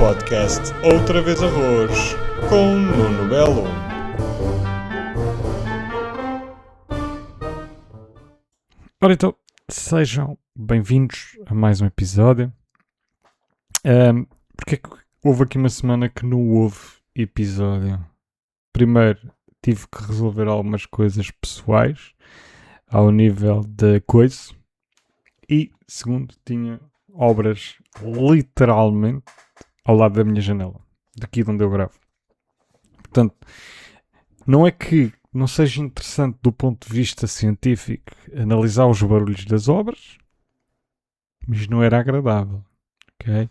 podcast Outra Vez Arroz, com Nuno Belo. Ora então, sejam bem-vindos a mais um episódio. Porque é que houve aqui uma semana que não houve episódio? Primeiro, tive que resolver algumas coisas pessoais ao nível da coisa. E, segundo, tinha obras literalmente ao lado da minha janela, daqui de onde eu gravo. Portanto, não é que não seja interessante do ponto de vista científico analisar os barulhos das obras, mas não era agradável, ok?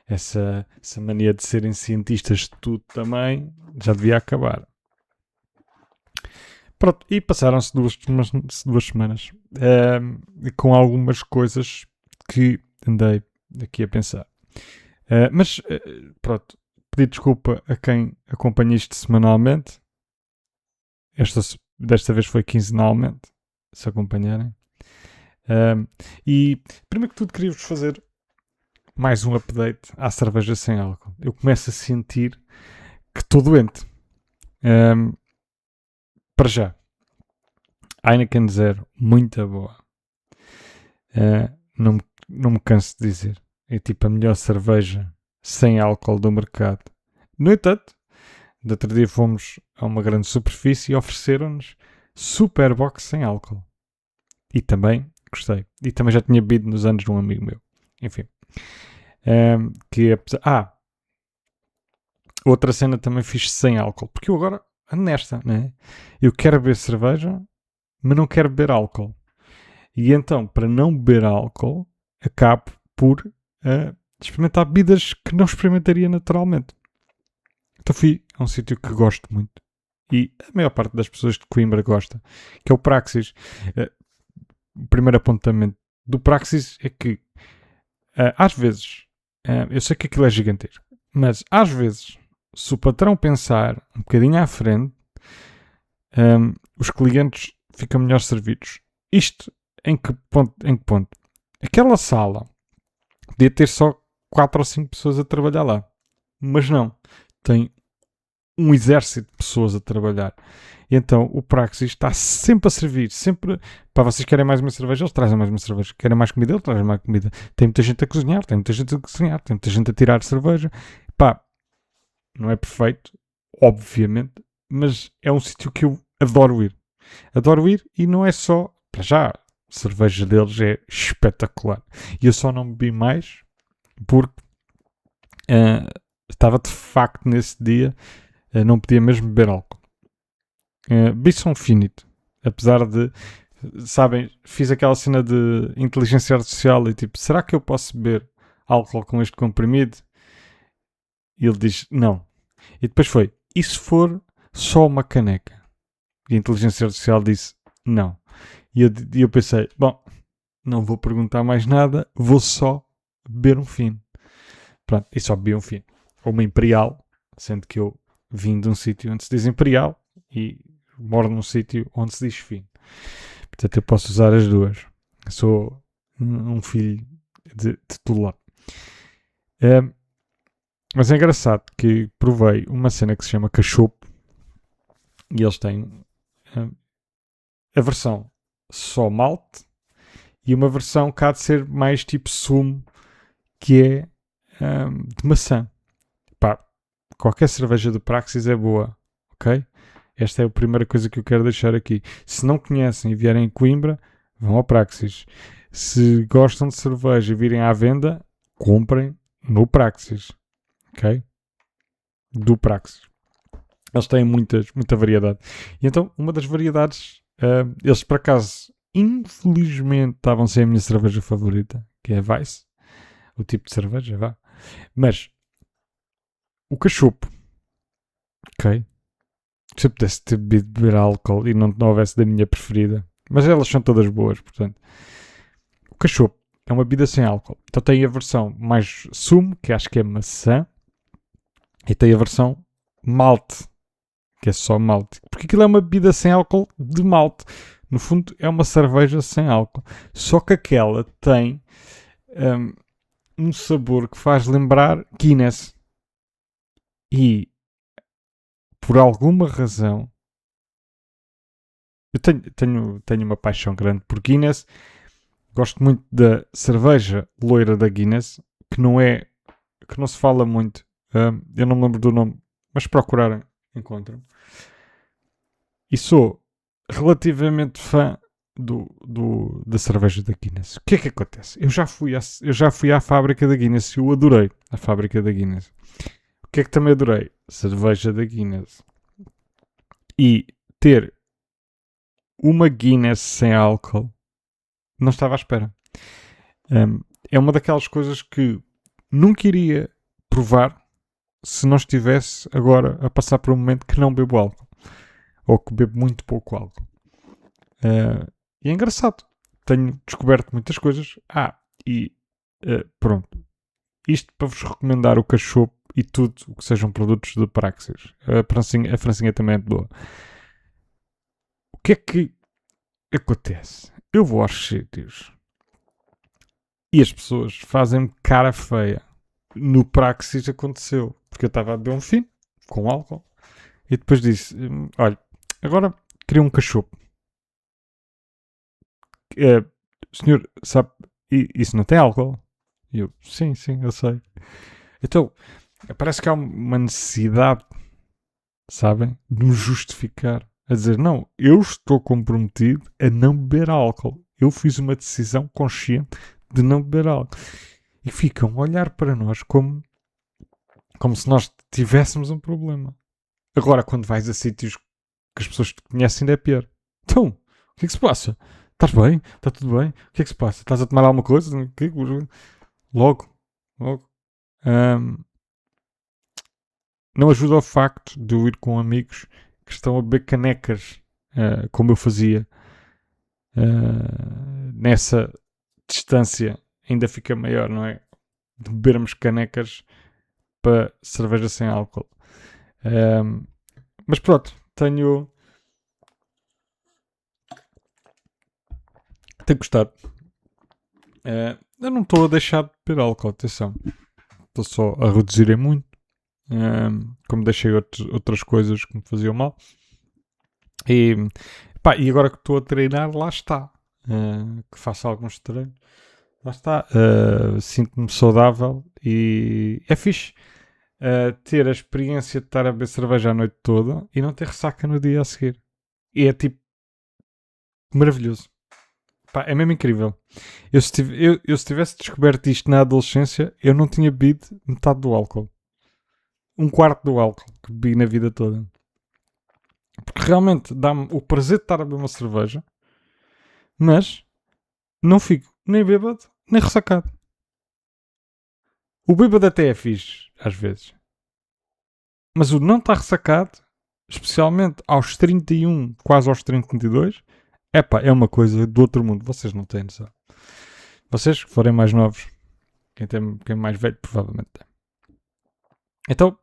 Essa mania de serem cientistas de tudo também já devia acabar. Pronto, e passaram-se duas semanas com algumas coisas que andei aqui a pensar. Mas, pronto, pedi desculpa a quem acompanha isto semanalmente. Desta vez foi quinzenalmente, se acompanharem. E, primeiro que tudo, queria-vos fazer mais um update à cerveja sem álcool. Eu começo a sentir que estou doente. Para já. Heineken Zero, muito boa. Não me canso de dizer. É tipo a melhor cerveja sem álcool do mercado. No entanto, no outro dia fomos a uma grande superfície e ofereceram-nos Superbox sem álcool. E também gostei. E também já tinha bebido nos anos de um amigo meu. Enfim. Outra cena também fiz sem álcool. Porque eu agora ando nesta, né? Eu quero beber cerveja, mas não quero beber álcool. E então, para não beber álcool, acabo por experimentar bebidas que não experimentaria naturalmente. Então fui a um sítio que gosto muito. E a maior parte das pessoas de Coimbra gosta. Que é o Praxis. O primeiro apontamento do Praxis é que, às vezes, eu sei que aquilo é gigantesco, mas às vezes, se o patrão pensar um bocadinho à frente, os clientes ficam melhor servidos. Isto em que ponto? Aquela sala podia ter só 4 ou 5 pessoas a trabalhar lá. Mas não. Tem um exército de pessoas a trabalhar. E então o Praxis está sempre a servir. Sempre. Para vocês querem mais uma cerveja, eles trazem mais uma cerveja. Querem mais comida, eles trazem mais comida. Tem muita gente a cozinhar, tem muita gente a tirar cerveja. Pá, não é perfeito, obviamente, mas é um sítio que eu adoro ir. Adoro ir e não é só... Para já, a cerveja deles é espetacular. E eu só não bebi mais porque estava de facto nesse dia, não podia mesmo beber álcool. Bebi só um finito. Apesar de, sabem, fiz aquela cena de inteligência artificial e tipo, será que eu posso beber álcool com este comprimido? E ele diz, não. E depois foi, e se for só uma caneca? E a inteligência artificial disse, não. E eu pensei, bom, não vou perguntar mais nada, vou só beber um fino. Pronto, e só bebi um fino. Ou uma imperial, sendo que eu vim de um sítio onde se diz imperial e moro num sítio onde se diz fino. Portanto, eu posso usar as duas. Sou um filho de todo lado. Mas é engraçado que provei uma cena que se chama cachopo e eles têm a versão só malte e uma versão que há de ser mais tipo sumo, que é de maçã. Pá, qualquer cerveja do Praxis é boa, ok? Esta é a primeira coisa que eu quero deixar aqui. Se não conhecem e vierem em Coimbra, vão ao Praxis. Se gostam de cerveja e virem à venda, comprem no Praxis, ok? Do Praxis. Eles têm muita variedade. E então, uma das variedades, eles por acaso, infelizmente, estavam sem a minha cerveja favorita, que é a Weiss. O tipo de cerveja, vá. Mas, o cachopo, ok? Se eu pudesse ter beber álcool e não houvesse da minha preferida. Mas elas são todas boas, portanto. O cachopo é uma bebida sem álcool. Então tem a versão mais sumo, que acho que é maçã. E tem a versão malte, que é só malte. Porque aquilo é uma bebida sem álcool de malte. No fundo, é uma cerveja sem álcool. Só que aquela tem um sabor que faz lembrar Guinness. E, por alguma razão, eu tenho uma paixão grande por Guinness. Gosto muito da cerveja loira da Guinness, que não se fala muito. Eu não me lembro do nome, mas se procurarem, encontram. E sou relativamente fã da cerveja da Guinness. O que é que acontece? Eu já fui à fábrica da Guinness e eu adorei a fábrica da Guinness. O que é que também adorei? Cerveja da Guinness. E ter uma Guinness sem álcool, não estava à espera. É uma daquelas coisas que nunca iria provar se não estivesse agora a passar por um momento que não bebo álcool. Ou que bebo muito pouco álcool. E é engraçado. Tenho descoberto muitas coisas. Pronto. Isto para vos recomendar o cachopo e tudo o que sejam produtos de Praxis. A francinha também é boa. O que é que acontece? Eu vou aos sítios e as pessoas fazem-me cara feia. No Praxis aconteceu. Porque eu estava a beber um fino, com álcool, e depois disse: olha, agora queria um cachopo. Senhor, sabe, isso não tem álcool? E eu, sim, eu sei. Então, parece que há uma necessidade, sabem, de me justificar. A dizer, não, eu estou comprometido a não beber álcool. Eu fiz uma decisão consciente de não beber álcool. E ficam a olhar para nós como se nós tivéssemos um problema. Agora, quando vais a sítios que as pessoas te conhecem, ainda é pior. Então, o que é que se passa? Estás bem? Está tudo bem? O que é que se passa? Estás a tomar alguma coisa? Logo. Não ajuda o facto de eu ir com amigos que estão a beber canecas, como eu fazia. Nessa distância ainda fica maior, não é? De bebermos canecas para cerveja sem álcool. Mas pronto, tenho gostado. Eu não estou a deixar de beber álcool, atenção. Estou só a reduzir muito. Como deixei outras coisas que me faziam mal. E agora que estou a treinar, lá está. Que faço alguns treinos. Lá está. Sinto-me saudável e é fixe ter a experiência de estar a beber cerveja a noite toda e não ter ressaca no dia a seguir. E é tipo maravilhoso. Pá, é mesmo incrível. Eu se tivesse descoberto isto na adolescência, eu não tinha bebido metade do álcool. Um quarto do álcool que bebi na vida toda. Porque realmente dá-me o prazer de estar a beber uma cerveja, mas não fico nem bêbado, nem ressacado. O bêbado até é fixe, às vezes. Mas o não estar ressacado, especialmente aos 31, quase aos 32, é uma coisa do outro mundo. Vocês não têm noção. Vocês que forem mais novos, quem é mais velho, provavelmente tem. Então,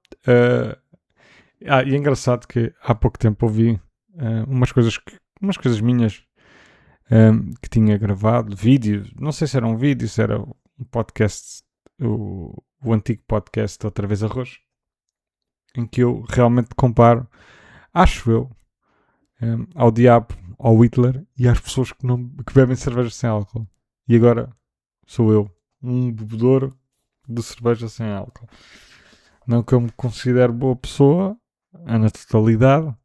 e é engraçado que há pouco tempo ouvi umas coisas minhas que tinha gravado, vídeo, não sei se era um vídeo, se era um podcast, o antigo podcast Outra Vez Arroz, em que eu realmente comparo, acho eu, ao diabo, ao Hitler e às pessoas que bebem cerveja sem álcool. E agora sou eu, um bebedor de cerveja sem álcool. Não que eu me considere boa pessoa, na totalidade,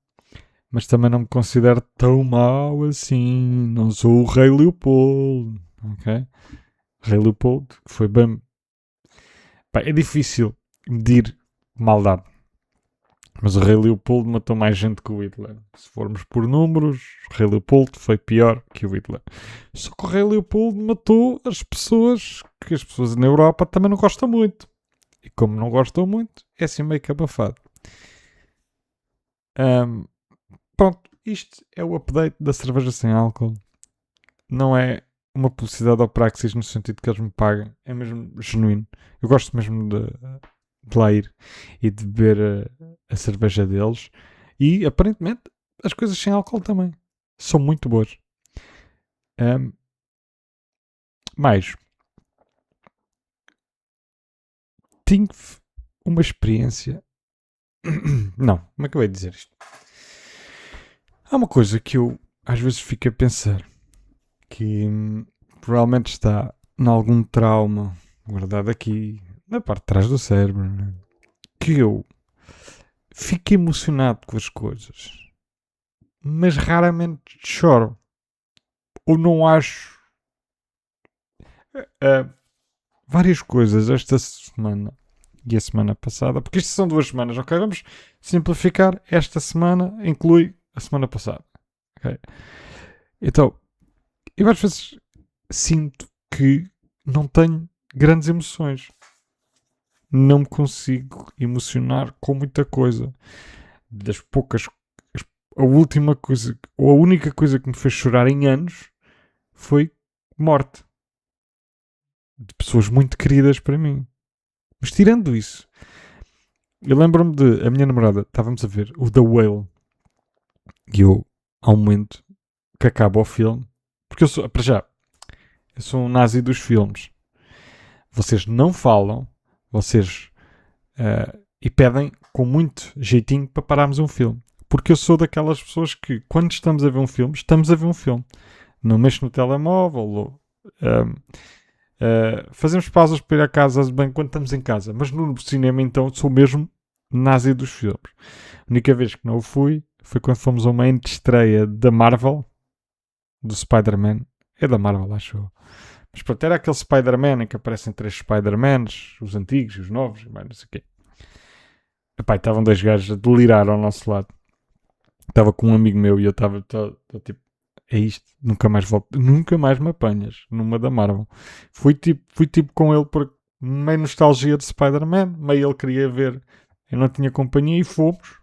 mas também não me considero tão mau assim. Não sou o Rei Leopoldo, ok? Rei Leopoldo, que foi bem... Pá, é difícil medir maldade. Mas o Rei Leopoldo matou mais gente que o Hitler. Se formos por números, o Rei Leopoldo foi pior que o Hitler. Só que o Rei Leopoldo matou as pessoas que as pessoas na Europa também não gostam muito. E como não gostam muito, é assim meio que abafado. Pronto, isto é o update da cerveja sem álcool. Não é uma publicidade ao Praxis no sentido que eles me paguem. É mesmo genuíno. Eu gosto mesmo de lá ir e de beber a cerveja deles. E aparentemente as coisas sem álcool também são muito boas. Mais, tive uma experiência Não, como é que eu ia dizer isto? Há uma coisa que eu às vezes fico a pensar que provavelmente está em algum trauma guardado aqui na parte de trás do cérebro, né? Que eu fico emocionado com as coisas, mas raramente choro ou não acho ah, várias coisas esta semana e a semana passada, porque isto são 2 semanas, ok? Vamos simplificar. Esta semana inclui a semana passada, ok? Então, eu às vezes sinto que não tenho grandes emoções. Não me consigo emocionar com muita coisa. Das poucas. A última coisa, ou a única coisa que me fez chorar em anos foi morte de pessoas muito queridas para mim. Mas tirando isso, eu lembro-me de a minha namorada, estávamos a ver o The Whale, e eu, há um momento que acaba o filme, porque eu sou, para já, eu sou um nazi dos filmes. Vocês não falam, vocês e pedem com muito jeitinho para pararmos um filme. Porque eu sou daquelas pessoas que, quando estamos a ver um filme, estamos a ver um filme. Não mexo no telemóvel, ou, fazemos pausas para ir à casa bem quando estamos em casa. Mas no cinema, então, sou mesmo nazi dos filmes. A única vez que não fui foi quando fomos a uma estreia da Marvel, do Spider-Man. É da Marvel, acho eu. Mas pronto, era aquele Spider-Man em que aparecem 3 Spider-Mans, os antigos e os novos, mas não sei o quê. Epá, estavam 2 gajos a delirar ao nosso lado. Estava com um amigo meu e eu estava tipo, é isto, nunca mais volto, nunca mais me apanhas numa da Marvel. Fui tipo com ele por meio nostalgia de Spider-Man, meio ele queria ver, eu não tinha companhia e fomos,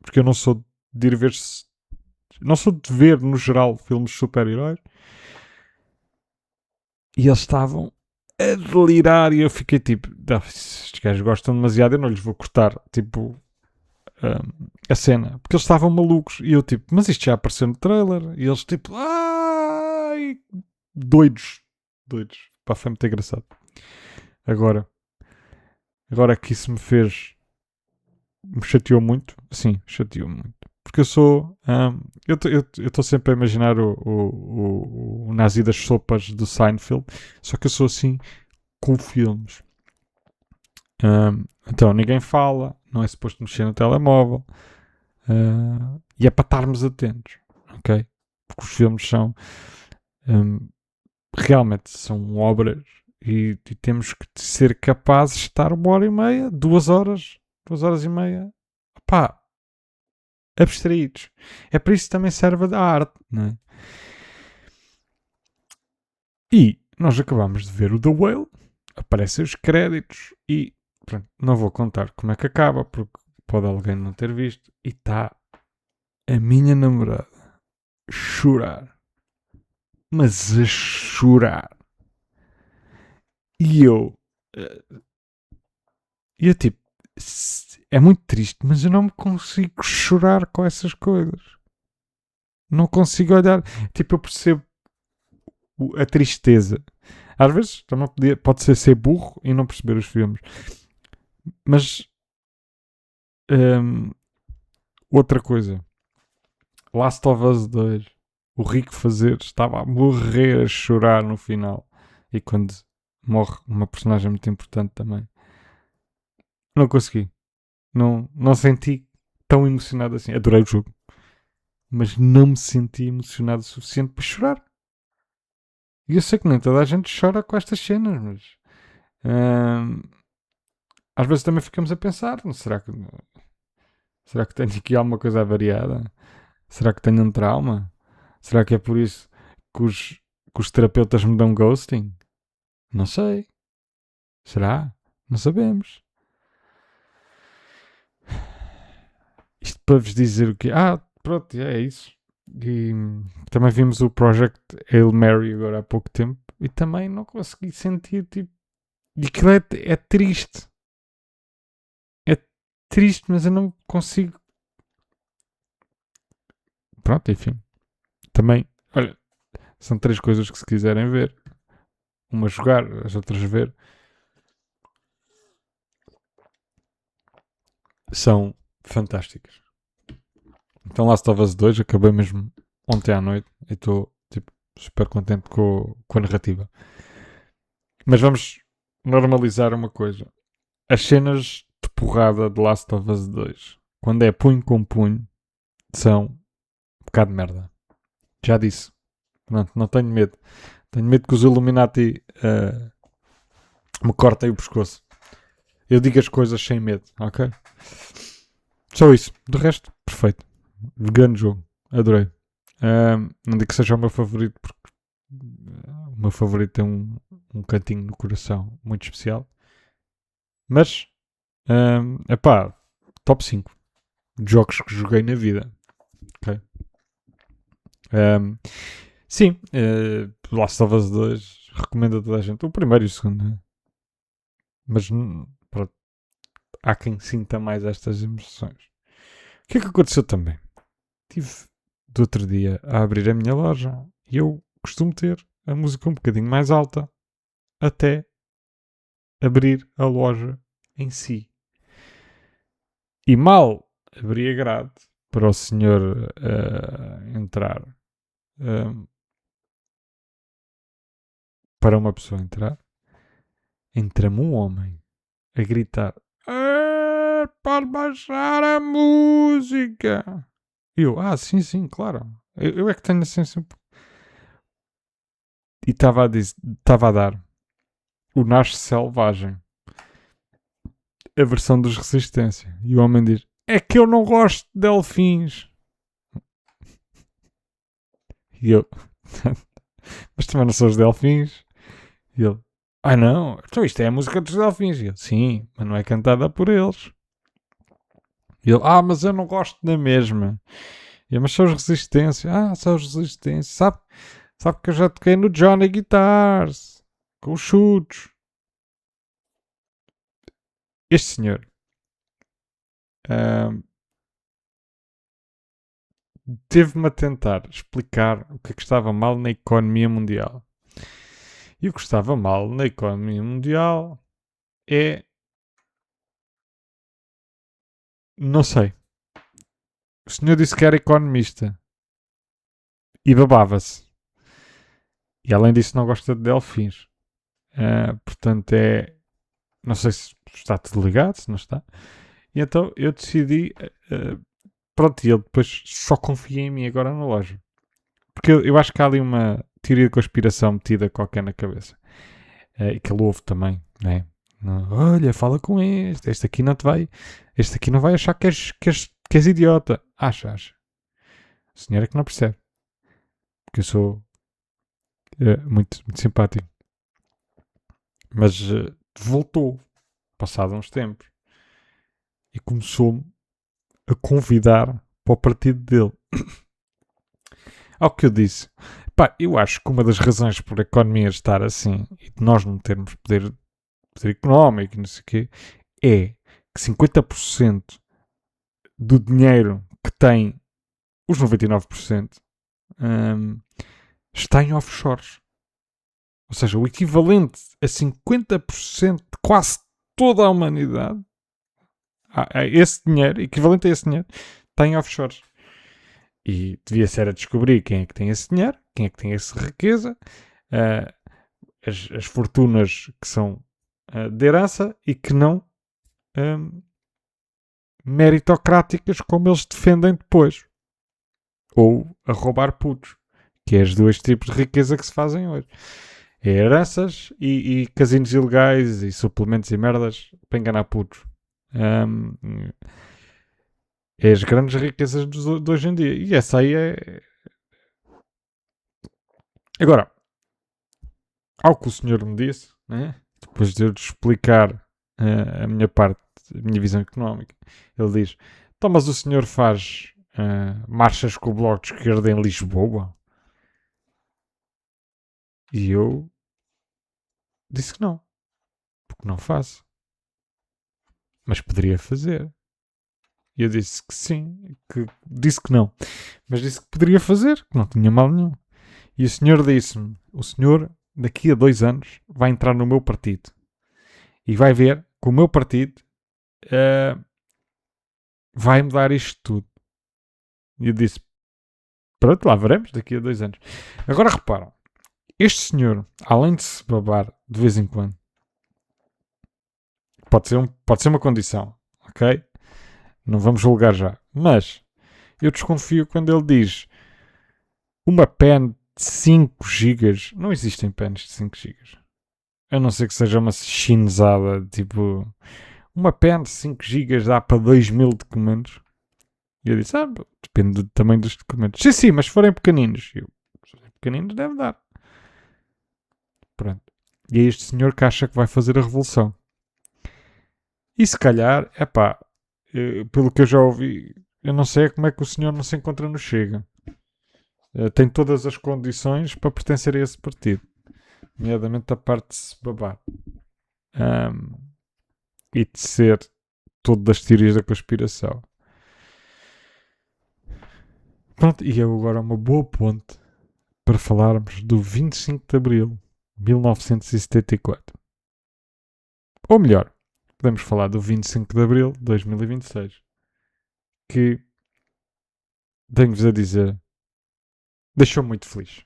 porque eu não sou de ir ver, não sou de ver no geral filmes de super-heróis, e eles estavam a delirar e eu fiquei tipo, estes gajos gostam demasiado, eu não lhes vou cortar, tipo, a cena, porque eles estavam malucos e eu tipo, mas isto já apareceu no trailer e eles tipo, ai, doidos, pá, foi muito engraçado. Agora, agora que isso me chateou muito, sim, chateou muito, porque eu sou, eu estou sempre a imaginar o nazi das sopas do Seinfeld, só que eu sou assim com filmes. Então ninguém fala, não é suposto mexer no telemóvel. E é para estarmos atentos, ok? Porque os filmes são realmente são obras e temos que ser capazes de estar 1 hora e meia, 2 horas, 2 horas e meia, pá, abstraídos. É para isso que também serve a arte, não é? E nós acabamos de ver o The Whale, aparecem os créditos e pronto, não vou contar como é que acaba, porque pode alguém não ter visto, e está a minha namorada chorar, mas a chorar. E eu tipo, é muito triste, mas eu não me consigo chorar com essas coisas. Não consigo olhar. Tipo, eu percebo a tristeza. Às vezes também pode ser burro e não perceber os filmes. Mas hum, outra coisa, Last of Us 2, o Rico fazer estava a morrer a chorar no final. E quando morre uma personagem muito importante também. Não consegui. Não senti tão emocionado assim. Adorei o jogo, mas não me senti emocionado o suficiente para chorar. E eu sei que nem toda a gente chora com estas cenas, mas hum, às vezes também ficamos a pensar: será que tenho aqui alguma coisa avariada? Será que tenho um trauma? Será que é por isso que os terapeutas me dão ghosting? Não sei. Será? Não sabemos. Isto para vos dizer o quê? Pronto, é isso. E também vimos o Project Hail Mary agora há pouco tempo e também não consegui sentir tipo. E aquilo é triste. É triste, mas eu não consigo. Pronto, enfim. Também, olha, são 3 coisas que se quiserem ver. Uma jogar, as outras ver. são fantásticas. Então Last of Us 2 acabei mesmo ontem à noite e estou tipo, super contente com a narrativa. Mas vamos normalizar uma coisa. As cenas de porrada de Last of Us 2, quando é punho com punho, são um bocado de merda. Já disse. Não tenho medo. Tenho medo que os Illuminati me cortem o pescoço. Eu digo as coisas sem medo, ok? Só isso. De resto, perfeito. Grande jogo. Adorei. Não digo que seja o meu favorito, porque o meu favorito tem um cantinho no coração muito especial. Mas, epá, top 5 de jogos que joguei na vida. Ok? Sim, Last of Us 2 recomendo a toda a gente. O primeiro e o segundo, né? Mas pronto, há quem sinta mais estas emoções. O que é que aconteceu também? Tive do outro dia a abrir a minha loja e eu costumo ter a música um bocadinho mais alta até abrir a loja em si. E mal abri a grade para o senhor entrar, para uma pessoa entrar, entra-me um homem a gritar: pode baixar a música. E eu, sim, claro. Eu é que tenho assim sempre. E estava a dar o Nasce Selvagem, a versão dos Resistência. E o homem diz: é que eu não gosto de delfins. E eu, mas também não sou os delfins. E ele, não, então isto é a música dos delfins. E eu, sim, mas não é cantada por eles. E ele, mas eu não gosto da mesma. E eu, mas são os Resistência. São os Resistência. Sabe que eu já toquei no Johnny Guitars. Com os chutes. Este senhor teve-me a tentar explicar o que estava mal na economia mundial. E o que estava mal na economia mundial é... Não sei. O senhor disse que era economista. E babava-se. E além disso não gosta de delfins. Portanto não sei se está tudo ligado, se não está. E então eu decidi... pronto, e ele depois só confia em mim agora na loja. Porque eu acho que há ali uma teoria de conspiração metida qualquer na cabeça. E que ele ouve também, né? Olha, fala com este. Este aqui não te vai... Este aqui não vai achar que és idiota. Acha. O senhor é que não percebe. Porque eu sou muito, muito simpático. Mas voltou, passado uns tempos. E começou-me a convidar para o partido dele. Ao que eu disse, eu acho que uma das razões por a economia estar assim e de nós não termos poder económico e não sei o quê, é que 50% do dinheiro que tem os 99% está em offshores. Ou seja, o equivalente a 50% de quase toda a humanidade, esse dinheiro, equivalente a esse dinheiro, está em offshores. E devia ser a descobrir quem é que tem esse dinheiro, quem é que tem essa riqueza, as fortunas que são de herança e que não meritocráticas como eles defendem depois. Ou a roubar putos, que é os dois tipos de riqueza que se fazem hoje. É heranças e casinos ilegais e suplementos e merdas para enganar putos. É as grandes riquezas de hoje em dia. E essa aí é... Agora, ao que o senhor me disse, né? Depois de eu te explicar a minha parte, a minha visão económica, ele diz: então, mas o senhor faz marchas com o Bloco de Esquerda em Lisboa? E eu disse que não, porque não faço. Mas poderia fazer. E eu disse que sim, que disse que não. Mas disse que poderia fazer, que não tinha mal nenhum. E o senhor disse-me: o senhor, daqui a 2 anos, vai entrar no meu partido. E vai ver que o meu partido vai mudar isto tudo. E eu disse, pronto, lá veremos daqui a 2 anos. Agora reparam, este senhor, além de se babar de vez em quando, pode ser uma condição, ok? Não vamos julgar já. Mas eu desconfio quando ele diz uma pen de 5 gigas. Não existem pens de 5 gigas. A não ser que seja uma chinezada, tipo... Uma pen de 5 gigas dá para 2000 documentos. E eu disse, depende do tamanho dos documentos. Sim, mas se forem pequeninos. Se forem pequeninos deve dar. Pronto. E é este senhor que acha que vai fazer a revolução. E se calhar, pelo que eu já ouvi, eu não sei como é que o senhor não se encontra no Chega. Tem todas as condições para pertencer a esse partido. Nomeadamente a parte de se babar. E de ser todo das teorias da conspiração. Pronto, e agora uma boa ponte para falarmos do 25 de Abril de 1974. Ou melhor, podemos falar do 25 de Abril de 2026. Que, tenho-vos a dizer, deixou-me muito feliz.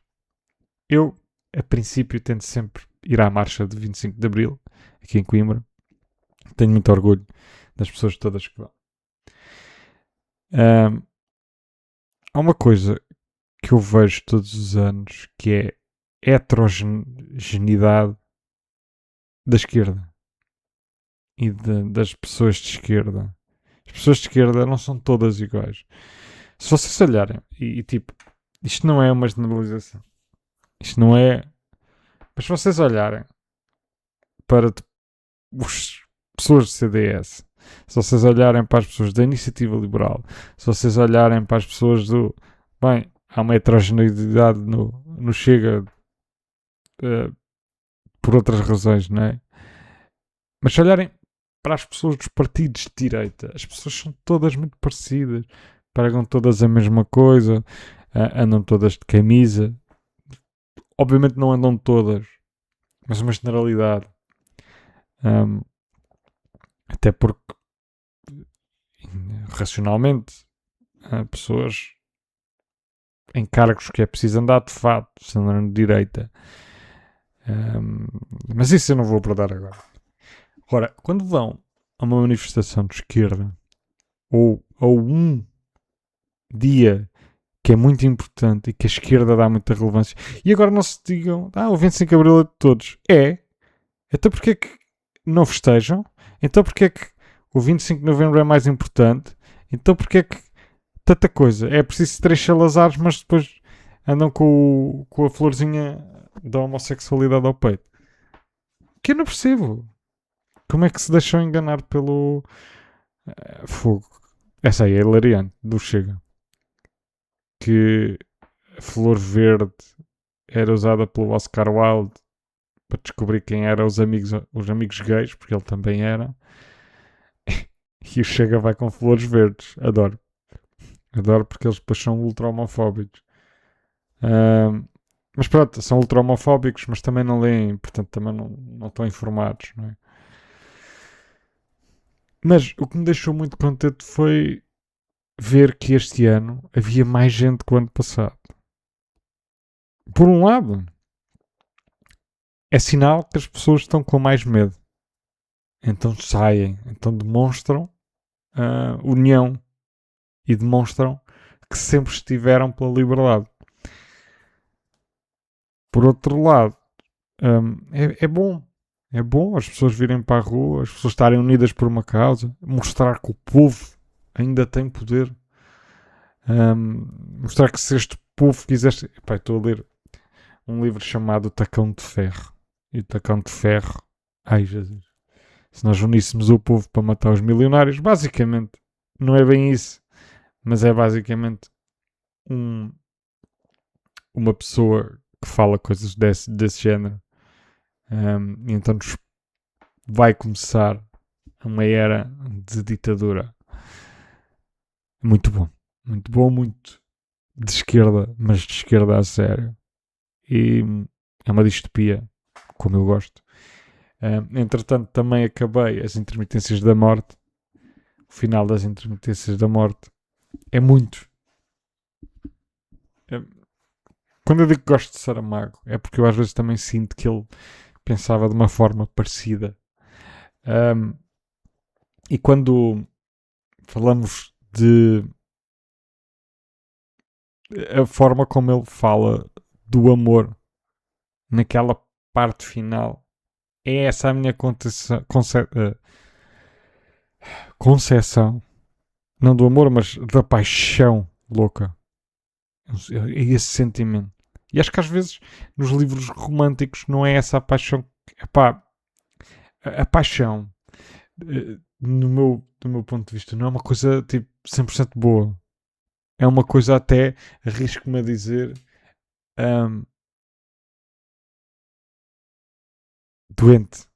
Eu, a princípio, tento sempre ir à marcha de 25 de Abril, aqui em Coimbra. Tenho muito orgulho das pessoas todas que vão. Há uma coisa que eu vejo todos os anos, que é a heterogeneidade da esquerda e das pessoas de esquerda. As pessoas de esquerda não são todas iguais. Se vocês olharem, tipo, isto não é uma generalização. Isto não é... Mas se vocês olharem para as pessoas do CDS, se vocês olharem para as pessoas da Iniciativa Liberal, se vocês olharem para as pessoas do... Bem, há uma heterogeneidade no Chega por outras razões, não é? Mas se olharem para as pessoas dos partidos de direita, as pessoas são todas muito parecidas, pregam todas a mesma coisa, andam todas de camisa. Obviamente não andam todas, mas uma generalidade. Até porque, racionalmente, pessoas em cargos que é preciso andar de fato, se andam de direita. Mas isso eu não vou abordar agora. Agora, quando vão a uma manifestação de esquerda ou a um dia que é muito importante e que a esquerda dá muita relevância, e agora não se digam, o 25 de Abril é de todos. Então porque é que não festejam? Então porque é que o 25 de Novembro é mais importante? Então porque é que tanta coisa? É preciso 3 Salazares, mas depois andam com a florzinha da homossexualidade ao peito. Que eu não percebo. Como é que se deixam enganar pelo fogo? Essa aí é hilariante, do Chega. Que a flor verde era usada pelo Oscar Wilde para descobrir quem eram os amigos gays, porque ele também era. E o Chega vai com flores verdes. Adoro. Adoro porque eles depois são ultra homofóbicos. Mas pronto, são ultra homofóbicos, mas também não leem, portanto também não estão informados, não é? Mas o que me deixou muito contente foi ver que este ano havia mais gente que o ano passado. Por um lado, é sinal que as pessoas estão com mais medo. Então saem, então demonstram união e demonstram que sempre estiveram pela liberdade. Por outro lado, é bom. É bom as pessoas virem para a rua, as pessoas estarem unidas por uma causa, mostrar que o povo ainda tem poder. Mostrar que se este povo quisesse... Estou a ler um livro chamado Tacão de Ferro. E o Tacão de Ferro... Ai, Jesus. Se nós uníssemos o povo para matar os milionários, basicamente, não é bem isso, mas é basicamente uma pessoa que fala coisas desse género. E então vai começar uma era de ditadura. Muito bom. Muito bom, muito de esquerda, mas de esquerda a sério. E é uma distopia, como eu gosto. Entretanto, também acabei As Intermitências da Morte. final das intermitências da morte é muito. Quando eu digo que gosto de Saramago, é porque eu às vezes também sinto que ele pensava de uma forma parecida. E quando falamos de a forma como ele fala do amor naquela parte final, é essa a minha concepção, não do amor, mas da paixão louca. É esse sentimento. E acho que às vezes nos livros românticos não é essa a paixão. Epá, a paixão, do meu ponto de vista, não é uma coisa tipo 100% boa. É uma coisa até, arrisco-me a dizer, doente.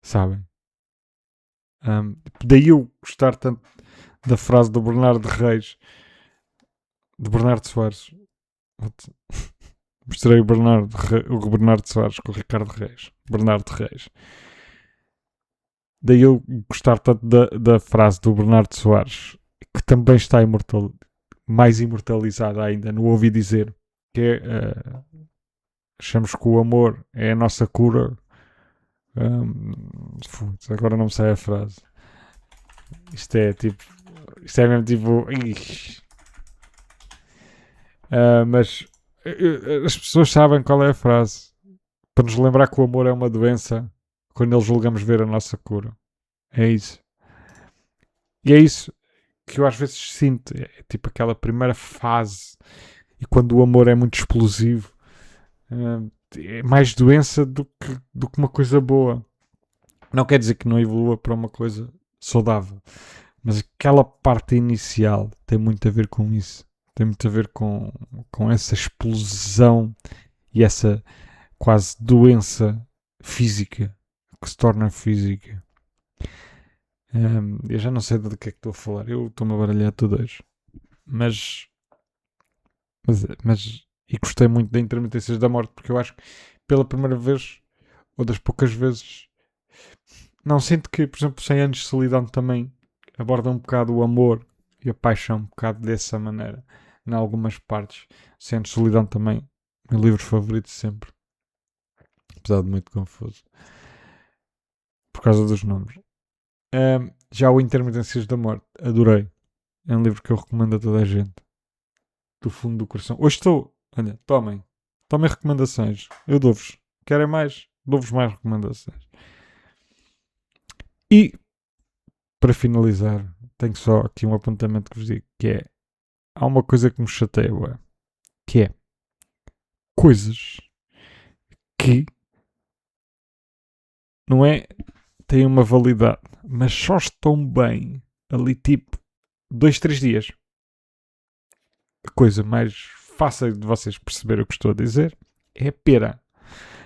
Sabem? Daí eu gostar tanto da frase do Bernardo Reis, de Bernardo Soares. Mostrei o Bernardo Soares com o Ricardo Reis. Bernardo Reis. Daí eu gostar tanto da frase do Bernardo Soares, que também está mais imortalizada ainda, no ouvi dizer, que é achamos que o amor é a nossa cura. Agora não me sai a frase. Isto é mesmo tipo. Mas as pessoas sabem qual é a frase. Para nos lembrar que o amor é uma doença quando eles julgamos ver a nossa cura. É isso. E é isso que eu às vezes sinto. É tipo aquela primeira fase. E quando o amor é muito explosivo, é mais doença do que uma coisa boa. Não quer dizer que não evolua para uma coisa saudável. Mas aquela parte inicial tem muito a ver com isso. Tem muito a ver com essa explosão e essa quase doença física que se torna física. Eu já não sei do que é que estou a falar. Eu estou-me a baralhar tudo hoje. Mas e gostei muito da Intermitências da Morte, porque eu acho que pela primeira vez, ou das poucas vezes, não sinto que, por exemplo, 100 anos de solidão também aborda um bocado o amor e a paixão um bocado dessa maneira, em algumas partes. 100 anos de solidão também, meu livro favorito sempre, apesar de muito confuso, por causa dos nomes. Já o Intermitências da Morte, adorei. É um livro que eu recomendo a toda a gente. Do fundo do coração. Hoje estou... Olha, tomem recomendações. Eu dou-vos. Querem mais? Dou-vos mais recomendações. E, para finalizar, tenho só aqui um apontamento que vos digo, que é... Há uma coisa que me chateia, ué, que é... Coisas que... Não é... Têm uma validade, mas só estão bem ali, tipo, 2, 3 dias. A coisa mais fácil de vocês perceberem o que estou a dizer é a pera.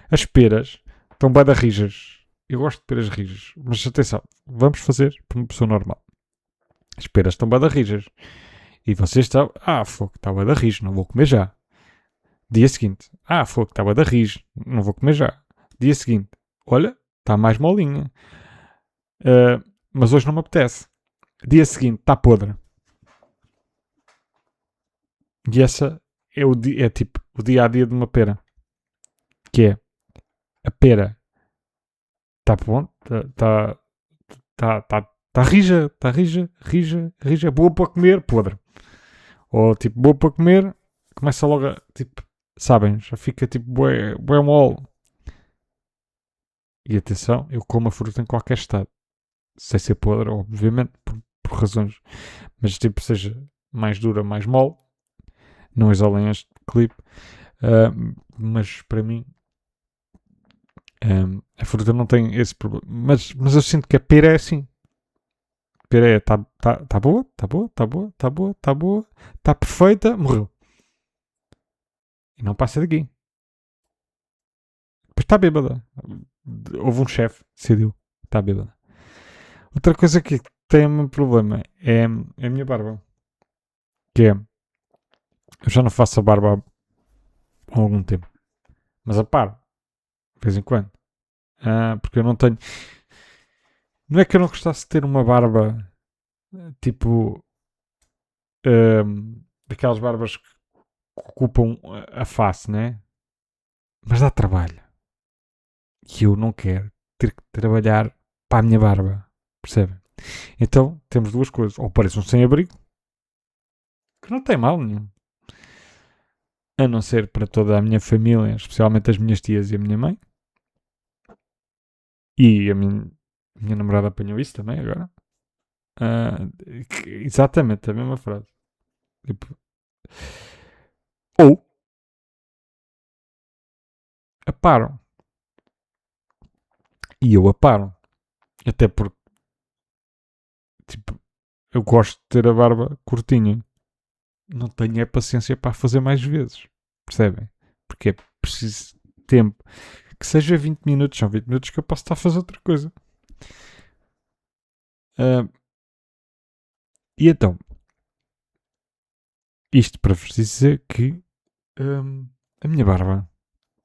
As peras estão bem da rijas. Eu gosto de peras rijas, mas atenção, vamos fazer para uma pessoa normal. As peras estão bem da rijas. E vocês estão, fogo, está bem da rija, não vou comer já. Dia seguinte, fogo, está bem da rija, não vou comer já. Dia seguinte, olha, está mais molinha. Mas hoje não me apetece. Dia seguinte, está podre. E essa é tipo o dia a dia de uma pera. Que é a pera está bom, está rija, boa para comer, podre. Ou tipo, boa para comer, começa logo a, tipo, sabem, já fica tipo, bué mole. E atenção, eu como a fruta em qualquer estado. Sem ser podre, obviamente, por razões, mas tipo, seja mais dura, mais mole. Não isolem este clipe. Mas para mim a fruta não tem esse problema. Mas eu sinto que a pera é assim. A pera é tá boa, está perfeita, morreu. E não passa daqui. Depois está bêbada. Houve um chefe, decidiu. Está bêbada. Outra coisa que tem um problema é a minha barba. Que é, eu já não faço a barba há algum tempo. Mas a par. De vez em quando. Porque eu não tenho... Não é que eu não gostasse de ter uma barba tipo, daquelas barbas que ocupam a face, né? Mas dá trabalho. E eu não quero ter que trabalhar para a minha barba. Percebem? Então, temos duas coisas. Ou parece um sem-abrigo, que não tem mal nenhum. A não ser para toda a minha família, especialmente as minhas tias e a minha mãe. E a minha namorada apanhou isso também agora. Exatamente a mesma frase. Tipo, ou aparam. E eu aparo. Até porque, tipo, eu gosto de ter a barba curtinha. Não tenho a paciência para fazer mais vezes. Percebem? Porque é preciso tempo. Que seja 20 minutos, são 20 minutos que eu posso estar a fazer outra coisa. E então, isto para vos dizer que a minha barba,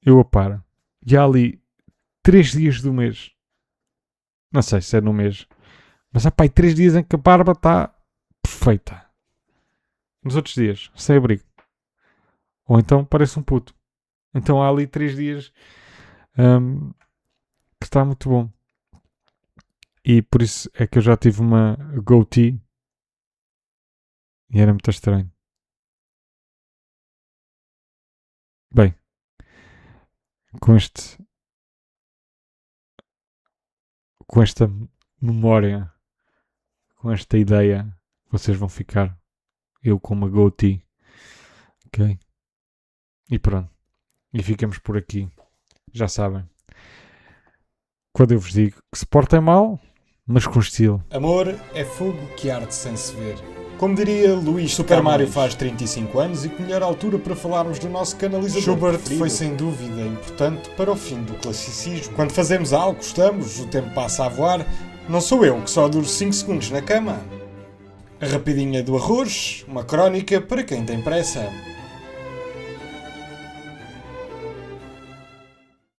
eu aparo. E há ali 3 dias do mês. Não sei se é no mês. Mas há pá, 3 dias em que a barba está perfeita. Nos outros dias, sem abrigo. Ou então parece um puto. Então há ali 3 dias que está muito bom. E por isso é que eu já tive uma goatee. E era muito estranho. Bem, com esta memória, com esta ideia, vocês vão ficar. Eu com uma goatee. Ok? E pronto. E ficamos por aqui. Já sabem. Quando eu vos digo que se portem mal, mas com estilo. Amor é fogo que arde sem se ver. Como diria Luís, Super Mario faz 35 anos e que melhor altura para falarmos do nosso canalizador Schubert preferido. Foi sem dúvida importante para o fim do classicismo. Quando fazemos algo, gostamos, o tempo passa a voar. Não sou eu que só duro 5 segundos na cama. A rapidinha do arroz, uma crónica para quem tem pressa.